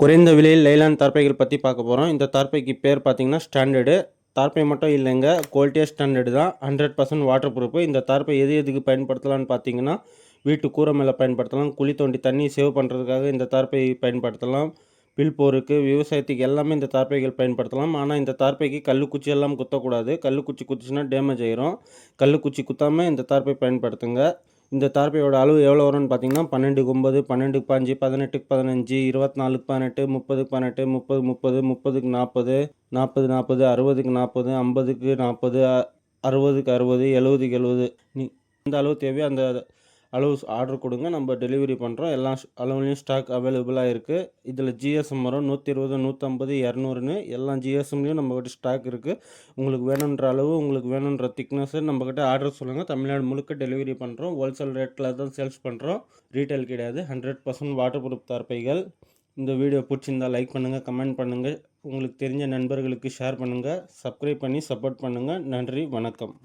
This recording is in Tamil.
குறைந்த விலையில் லைலான் தார்ப்பைகள் பற்றி பார்க்க போகிறோம். இந்த தார்ப்பைக்கு பேர் பார்த்தீங்கன்னா ஸ்டாண்டர்டு தார்ப்பை மட்டும் இல்லைங்க, குவாலிட்டியாக ஸ்டாண்டர்டு தான். 100% வாட்டர் ப்ரூஃபு. இந்த தார்ப்பை எதுக்கு பயன்படுத்தலாம்னு பார்த்தீங்கன்னா, வீட்டு கூரை மேலே பயன்படுத்தலாம், குழி தோண்டி தண்ணி சேவ் பண்ணுறதுக்காக இந்த தார்ப்பை பயன்படுத்தலாம், பில் போருக்கு, விவசாயத்துக்கு எல்லாமே இந்த தார்ப்பைகள் பயன்படுத்தலாம். ஆனால் இந்த தார்ப்பைக்கு கல்லுக்குச்சி எல்லாம் குத்தக்கூடாது. கல்லுக்குச்சி குத்துச்சுன்னா டேமேஜ் ஆயிரும். கல்லுக்குச்சி குத்தாமல் இந்த தார்ப்பை பயன்படுத்துங்க. இந்த தார்ப்பையோட அளவு எவ்வளோ வரும்னு பார்த்தீங்கன்னா 12 9 12 5 18 15 24 18 30 18 30 30 30 40 40 40 60 40 50 40 60 60 70 70 நீ எந்த அளவு தேவையோ அந்த அளவு ஆர்டர் கொடுங்க, நம்ம டெலிவரி பண்ணுறோம். எல்லா அளவுலேயும் ஸ்டாக் அவைலபிளாக இருக்குது. இதில் ஜிஎஸ்எம் வரும் 120 150 200ன்னு எல்லா ஜிஎஸ்எம்லேயும் நம்மக்கிட்ட ஸ்டாக் இருக்குது. உங்களுக்கு வேணுன்ற அளவு, உங்களுக்கு வேணுன்ற திக்னஸ்ஸு நம்மக்கிட்ட ஆர்டர் சொல்லுங்கள். தமிழ்நாடு முழுக்க டெலிவரி பண்ணுறோம். ஹோல்சேல் ரேட்டில் தான் சேல்ஸ் பண்ணுறோம், ரீட்டைல் கிடையாது. 100% வாட்டர் ப்ரூஃப் தார்ப்பைகள். இந்த வீடியோ பிடிச்சிருந்தால் லைக் பண்ணுங்கள், கமெண்ட் பண்ணுங்கள், உங்களுக்கு தெரிஞ்ச நண்பர்களுக்கு ஷேர் பண்ணுங்கள், சப்ஸ்கிரைப் பண்ணி சப்போர்ட் பண்ணுங்கள். நன்றி, வணக்கம்.